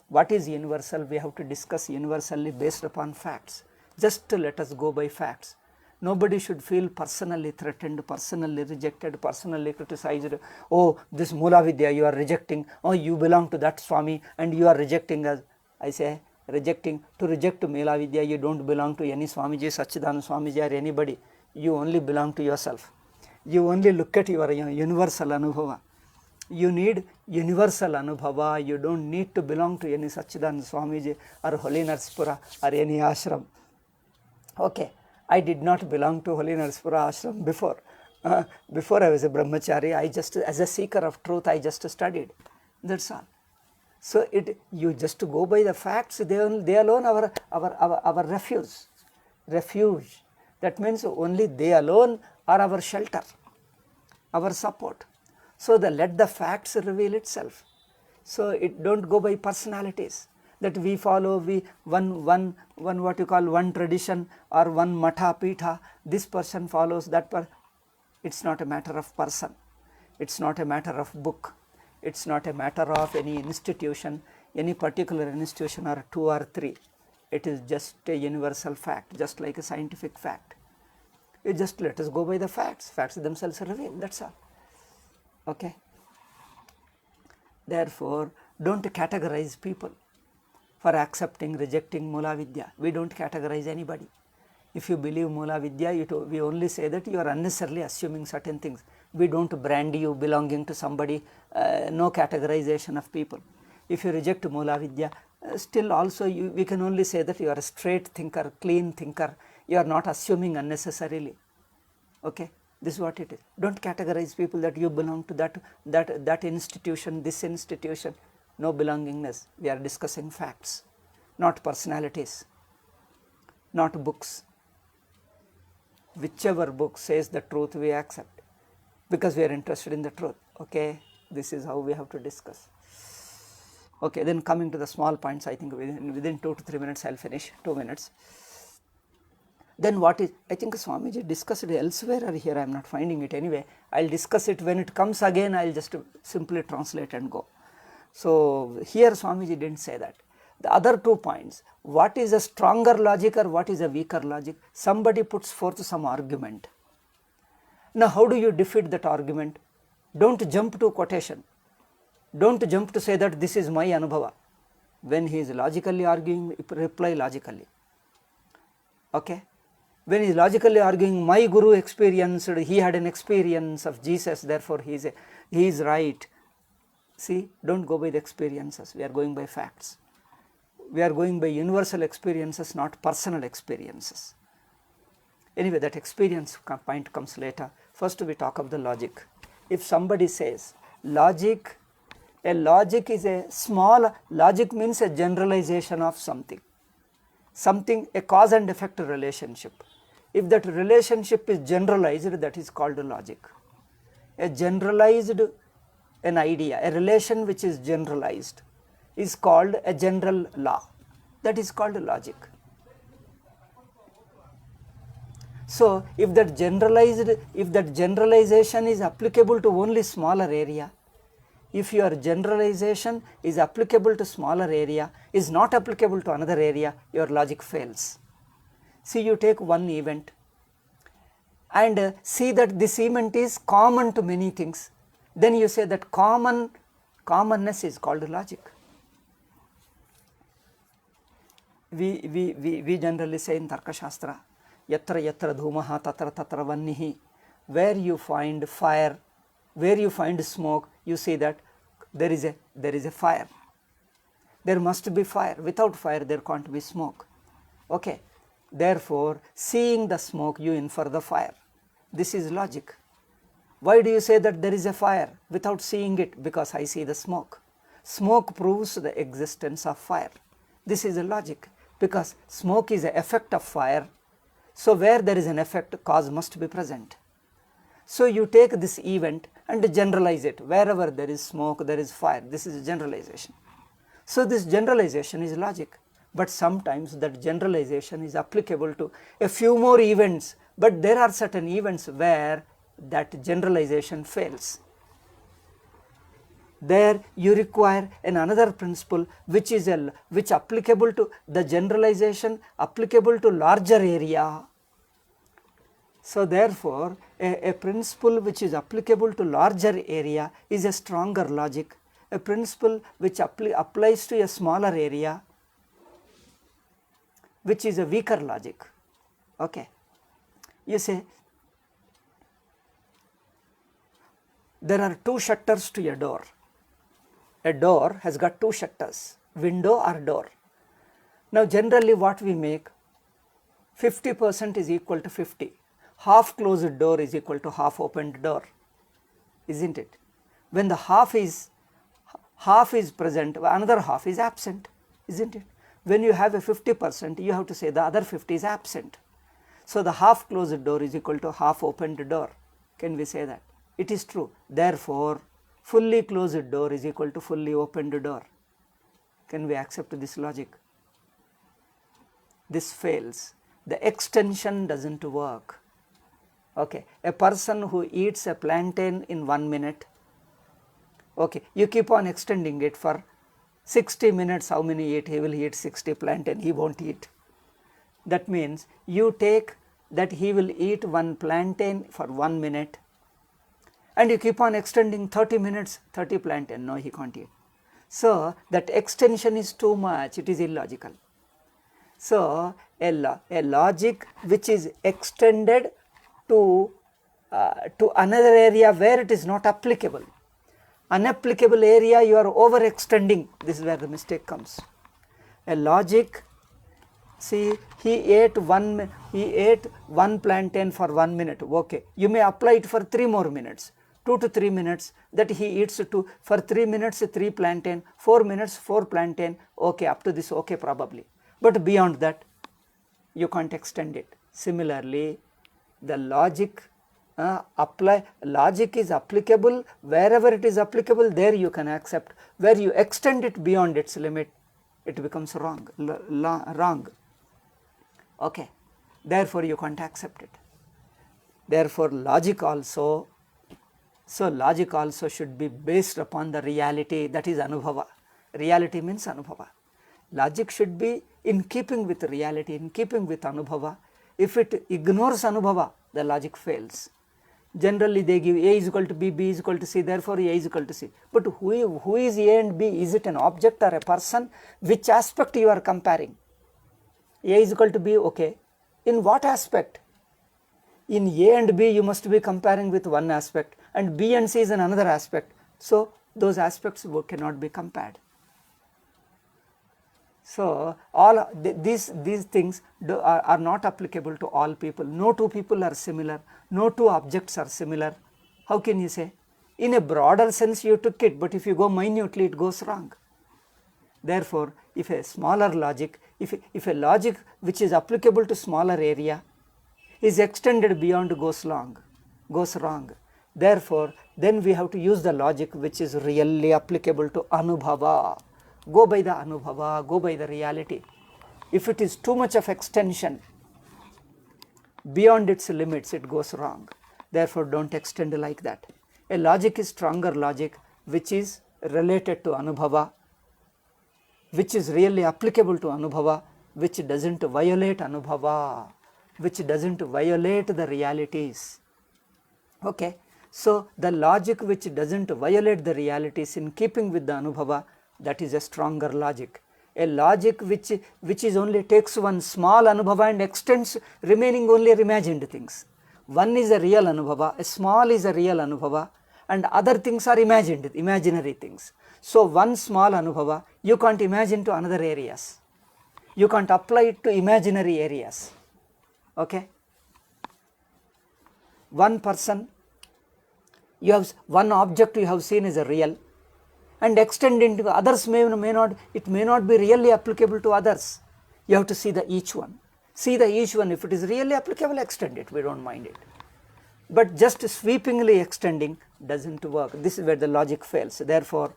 What is universal? We have to discuss universally based upon facts. Just let us go by facts. Nobody should feel personally threatened, personally rejected, personally criticized. Oh, this Mulavidya you are rejecting. Oh, you belong to that Swami and you are rejecting us. I say, rejecting, to reject Mulavidya, you don't belong to any Swamiji, Sachidananda Swamiji or anybody. You only belong to yourself. You only look at your universal anubhava. You need universal anubhava. You don't need to belong to any Sachidananda Swamiji or Holy Narsipura or any ashram. Okay, I did not belong to Holy Narsipura ashram before. Before I was a brahmachari, I just, as a seeker of truth, I just studied. That's all. So you just go by the facts. They alone our refuge. Refuge. That means only they alone are our shelter, our support. So let the facts reveal itself. So it don't go by personalities, that we follow one what you call one tradition or one matha pitha. This person follows that It's not a matter of person. It's not a matter of book. It's not a matter of any institution, any particular institution or two or three. It is just a universal fact, just like a scientific fact. You just let us go by the facts. Facts themselves reveal, that's all. Okay. Therefore, don't categorize people for accepting, rejecting Mulavidya. We don't categorize anybody. If you believe Mulavidya, we only say that you are unnecessarily assuming certain things. We don't brand you belonging to somebody, no categorization of people. If you reject Mulavidya, still also we can only say that you are a straight thinker, clean thinker. You are not assuming unnecessarily. Okay, this is what it is. Don't categorize people that you belong to that institution, this institution. No belongingness. We are discussing facts, not personalities, not books. Whichever book says the truth, we accept, because we are interested in the truth. Okay, this is how we have to discuss. Okay, then coming to the small points, I think within 2 to 3 minutes I will finish, 2 minutes. Then what is, I think Swamiji discussed it elsewhere or here, I am not finding it anyway. I will discuss it when it comes again, I will just simply translate and go. So here Swamiji didn't say that. The other 2 points, what is a stronger logic or what is a weaker logic? Somebody puts forth some argument. Now how do you defeat that argument? Don't jump to quotation. Don't jump to say that this is my anubhava. When he is logically arguing, reply logically. Okay? When he is logically arguing, my guru experienced, he had an experience of Jesus, therefore he is right. See, don't go by the experiences. We are going by facts. We are going by universal experiences, not personal experiences. Anyway, that experience point comes later. First we talk of the logic. If somebody says logic, a logic is a small, logic means a generalization of something. Something, a cause and effect relationship. If that relationship is generalized, that is called logic. A generalized, an idea, a relation which is generalized is called a general law. That is called logic. So if that generalization is applicable to only smaller area, if your generalization is applicable to smaller area, is not applicable to another area, your logic fails. See, you take one event and see that this event is common to many things, then you say that commonness is called logic. We generally say in Tarka Shastra, yatra yatra dhumaha tatra tatra vannihi. Where you find fire, where you find smoke, you see that there is a fire. There must be fire. Without fire, there can't be smoke. Okay. Therefore, seeing the smoke, you infer the fire. This is logic. Why do you say that there is a fire without seeing it? Because I see the smoke. Smoke proves the existence of fire. This is a logic, because smoke is an effect of fire. So where there is an effect, cause must be present. So you take this event and generalize it. Wherever there is smoke, there is fire. This is a generalization. So this generalization is logic, but sometimes that generalization is applicable to a few more events, but there are certain events where that generalization fails. There you require another principle which is which applicable to the generalization applicable to larger area. So therefore a principle which is applicable to larger area is a stronger logic. A principle which applies to a smaller area, which is a weaker logic. Okay. You say there are two shutters to a door. A door has got two shutters, window or door. Now generally what we make, 50% is equal to 50. Half closed door is equal to half opened door, isn't it? When the half is present, another half is absent, isn't it? When you have a 50%, you have to say the other 50 is absent. So the half closed door is equal to half opened door. Can we say that? It is true. Therefore, fully closed door is equal to fully opened door. Can we accept this logic? This fails. The extension doesn't work. Okay, a person who eats a plantain in 1 minute, okay, you keep on extending it for 60 minutes, how many eat? He will eat 60 plantain, he won't eat. That means you take that he will eat one plantain for 1 minute, and you keep on extending 30 minutes, 30 plantain, no, he can't eat. So that extension is too much, it is illogical. So a logic which is extended to another area where it is not applicable. Unapplicable area you are overextending, this is where the mistake comes. A logic, see, he ate one plantain for 1 minute, okay, you may apply it for 3 more minutes, 2 to 3 minutes, that he eats for 3 minutes 3 plantain, 4 minutes 4 plantain, okay, up to this okay probably, but beyond that you can't extend it. Similarly, the logic logic is applicable wherever it is applicable, there you can accept. Where you extend it beyond its limit, it becomes wrong. Okay, therefore you can't accept it. Therefore logic also should be based upon the reality, that is anubhava. Reality means anubhava. Logic should be in keeping with reality, in keeping with anubhava. If it ignores anubhava, the logic fails. Generally they give A is equal to B, B is equal to C, therefore A is equal to C. But who is A and B? Is it an object or a person? Which aspect you are comparing? A is equal to B, okay. In what aspect? In A and B you must be comparing with one aspect, and B and C is in another aspect. So those aspects cannot be compared. So all these things are not applicable to all people. No two people are similar, no two objects are similar. How can you say? In a broader sense you took it, but if you go minutely it goes wrong. Therefore, if a smaller logic, if a logic which is applicable to smaller area is extended beyond, goes wrong. Therefore, then we have to use the logic which is really applicable to anubhava. Go by the anubhava, go by the reality. If it is too much of extension beyond its limits, it goes wrong. Therefore, don't extend like that. A logic is stronger logic which is related to anubhava, which is really applicable to anubhava, which doesn't violate anubhava, which doesn't violate the realities. Okay. So the logic which doesn't violate the realities in keeping with the anubhava, that is a stronger logic. A logic which is only takes one small anubhava and extends remaining only imagined things. One is a real anubhava, a small is a real anubhava, and other things are imagined, imaginary things. So one small anubhava you can't imagine to another areas. You can't apply it to imaginary areas. Okay. One person, you have one object you have seen is a real, and extend into others may not, it may not be really applicable to others. You have to see the each one. See the each one, if it is really applicable, extend it, we don't mind it. But just sweepingly extending doesn't work. This is where the logic fails. Therefore,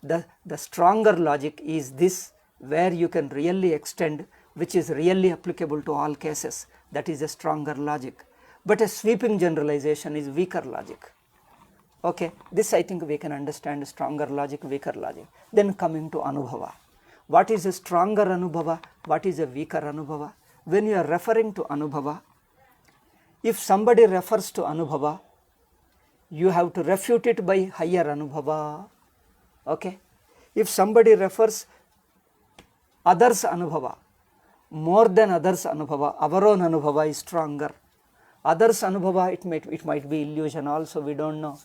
the stronger logic is this, where you can really extend, which is really applicable to all cases. That is a stronger logic. But a sweeping generalization is weaker logic. Okay, this I think we can understand: stronger logic, weaker logic. Then coming to anubhava. What is a stronger anubhava? What is a weaker anubhava? When you are referring to anubhava, if somebody refers to anubhava, you have to refute it by higher anubhava. Okay, if somebody refers others anubhava more than others anubhava, our own anubhava is stronger. Others anubhava, it might be illusion also, we don't know.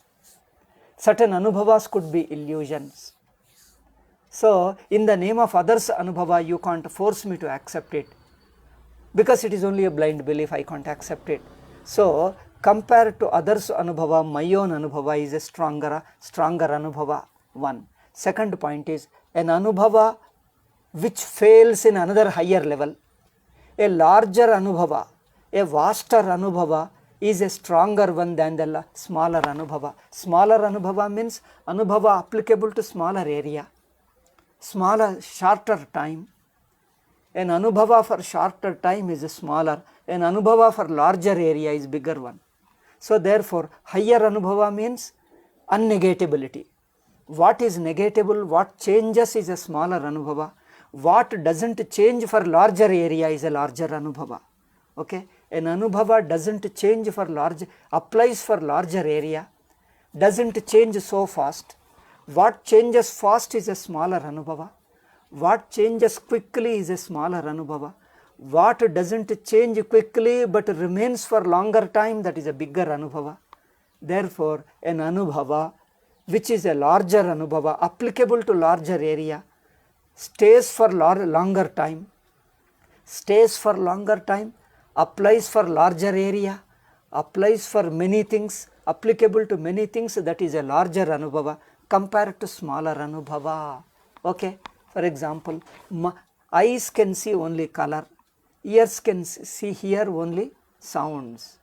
Certain anubhavas could be illusions. So in the name of others anubhava, you can't force me to accept it, because it is only a blind belief, I can't accept it. So compared to others anubhava, my own anubhava is a stronger anubhava. One. Second point is an anubhava which fails in another higher level. A larger anubhava, a vaster anubhava is a stronger one than the smaller anubhava. Smaller anubhava means anubhava applicable to smaller area, smaller, shorter time. An anubhava for shorter time is smaller, an anubhava for larger area is bigger one. So therefore, higher anubhava means unnegatability. What is negatable, what changes is a smaller anubhava. What doesn't change for larger area is a larger anubhava. Okay, an anubhava doesn't change for large, applies for larger area, doesn't change so fast. What changes fast is a smaller anubhava. What changes quickly is a smaller anubhava. What doesn't change quickly but remains for longer time, that is a bigger anubhava. Therefore, an anubhava which is a larger anubhava, applicable to larger area, stays for longer time, applies for larger area, applies for many things, applicable to many things, that is a larger anubhava compared to smaller anubhava. Okay, for example, eyes can see only color, ears can see, hear only sounds.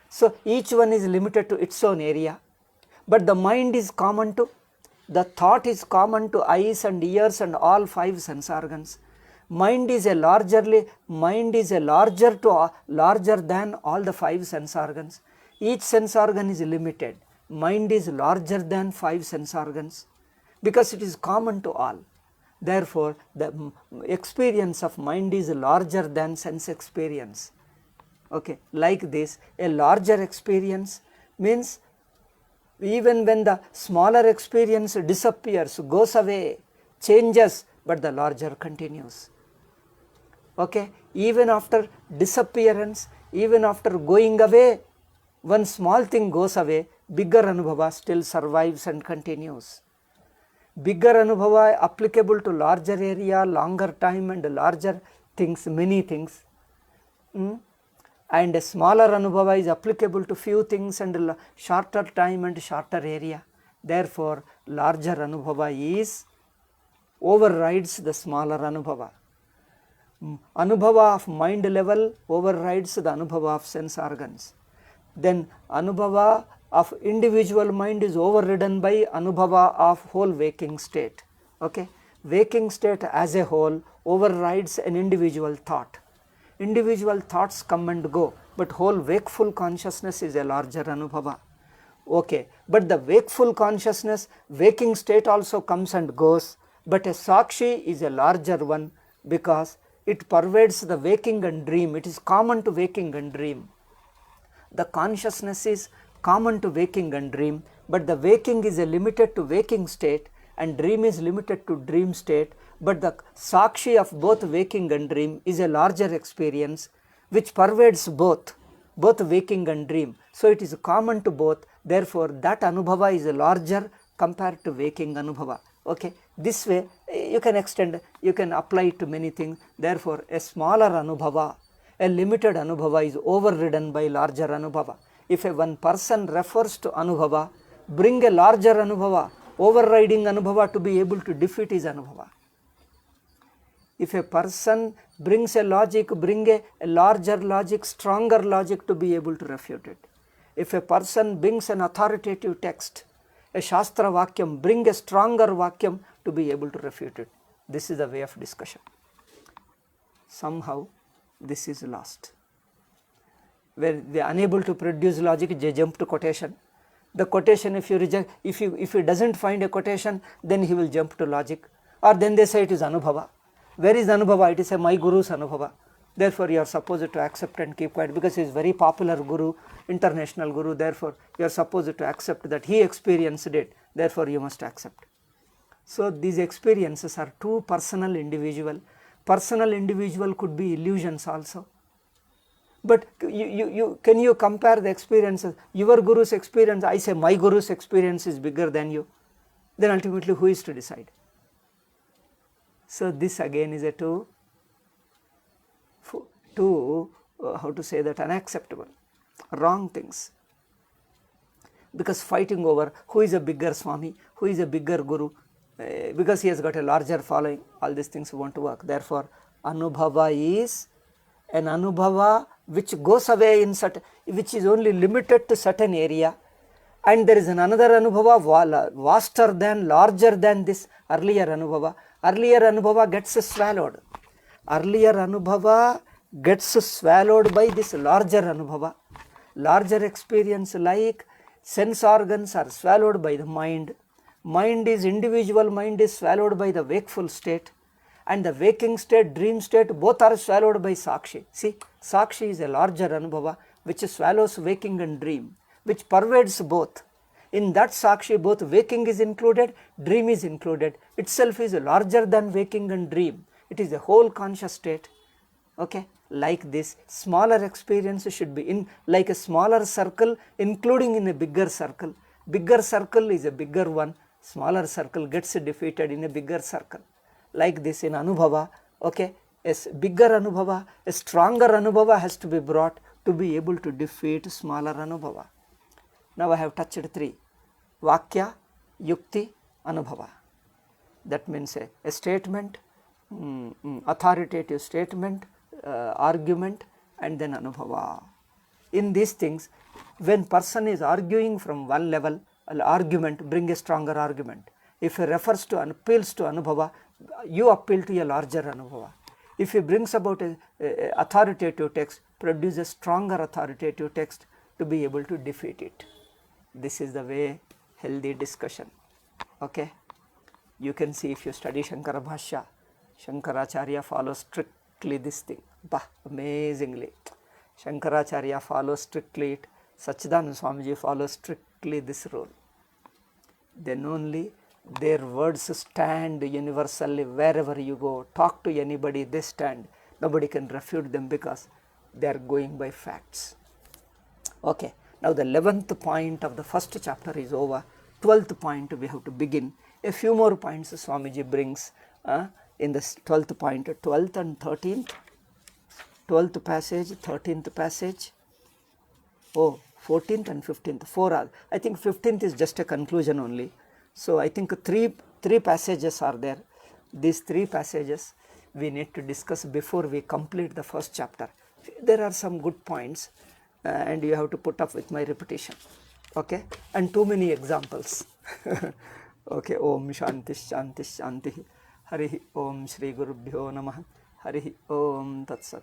So each one is limited to its own area, but the mind is common to, the thought is common to eyes and ears and all five sense organs. Mind is a larger than all the five sense organs. Each sense organ is limited. Mind is larger than five sense organs because it is common to all. Therefore, the experience of mind is larger than sense experience. Okay, like this, a larger experience means even when the smaller experience disappears, goes away, changes, but the larger continues. Okay, even after disappearance, even after going away, one small thing goes away, bigger anubhava still survives and continues. Bigger anubhava applicable to larger area, longer time and larger things, many things. And a smaller anubhava is applicable to few things and shorter time and shorter area. Therefore, larger anubhava overrides the smaller anubhava. Anubhava of mind level overrides the anubhava of sense organs. Then anubhava of individual mind is overridden by anubhava of whole waking state. Okay, waking state as a whole overrides an individual thought. Individual thoughts come and go, but whole wakeful consciousness is a larger anubhava. Okay, but the wakeful consciousness, waking state also comes and goes, but a sakshi is a larger one because it pervades the waking and dream. It is common to waking and dream. The consciousness is common to waking and dream, but the waking is limited to waking state and dream is limited to dream state. But the sakshi of both waking and dream is a larger experience which pervades both waking and dream. So it is common to both. Therefore, that anubhava is larger compared to waking anubhava. Okay, this way you can extend, you can apply it to many things. Therefore, a smaller anubhava, a limited anubhava is overridden by larger anubhava. If one person refers to anubhava, bring a larger anubhava, overriding anubhava to be able to defeat his anubhava. If a person brings a logic, bring a larger logic, stronger logic to be able to refute it. If a person brings an authoritative text, a Shastra Vakyam, bring a stronger Vakyam to be able to refute it. This is the way of discussion. Somehow this is lost. Where they are unable to produce logic, they jump to quotation. The quotation, if you reject, if he doesn't find a quotation, then he will jump to logic. Or then they say it is Anubhava. Where is Anubhava? It is a my Guru's Anubhava. Therefore, you are supposed to accept and keep quiet, because he is very popular Guru, international Guru. Therefore, you are supposed to accept that he experienced it. Therefore, you must accept. So, these experiences are too personal, individual. Personal, individual could be illusions also. But can you compare the experiences? Your Guru's experience, I say my Guru's experience is bigger than you. Then ultimately, who is to decide? So, this again is a how to say that, unacceptable, wrong things. Because fighting over who is a bigger Swami, who is a bigger Guru, because he has got a larger following, all these things won't work. Therefore, Anubhava is an Anubhava which goes away in certain, which is only limited to certain area, and there is another Anubhava vaster than, larger than this earlier Anubhava. Earlier Anubhava gets swallowed. Earlier Anubhava gets swallowed by this larger Anubhava. Larger experience, like sense organs are swallowed by the mind. Mind is, individual mind is swallowed by the wakeful state, and the waking state, dream state, both are swallowed by Sakshi. See, Sakshi is a larger Anubhava which swallows waking and dream, which pervades both. In that Sakshi, both waking is included, dream is included. Itself is larger than waking and dream. It is a whole conscious state. Okay, like this, smaller experience should be in like a smaller circle, including in a bigger circle. Bigger circle is a bigger one. Smaller circle gets defeated in a bigger circle. Like this in Anubhava, okay, a bigger Anubhava, a stronger Anubhava has to be brought to be able to defeat smaller Anubhava. Now I have touched three: Vakya, Yukti, Anubhava. That means a statement, authoritative statement, argument, and then Anubhava. In these things, when person is arguing from one level, argument, bring a stronger argument. If he refers to, appeals to Anubhava, you appeal to a larger Anubhava. If he brings about a authoritative text, produce a stronger authoritative text to be able to defeat it. This is the way healthy discussion. Okay, you can see if you study Shankara Bhashya, Shankaracharya follows strictly this thing. Amazingly, Shankaracharya follows strictly it. Sachidananda Swamiji follows strictly this rule. Then only their words stand universally wherever you go. Talk to anybody, they stand. Nobody can refute them because they are going by facts. Okay, now the 11th point of the first chapter is over. 12th point we have to begin. A few more points Swamiji brings in the 12th point, 12th and 13th. 12th passage, 13th passage. 14th and 15th, 4 are. I think 15th is just a conclusion only. So I think three passages are there. These 3 passages we need to discuss before we complete the first chapter. There are some good points and you have to put up with my repetition. Okay, and too many examples. Okay, Om Shanti Shanti Shanti. Harihi Om Shri Gurubhyo Namah. Harihi Om Tat Sat.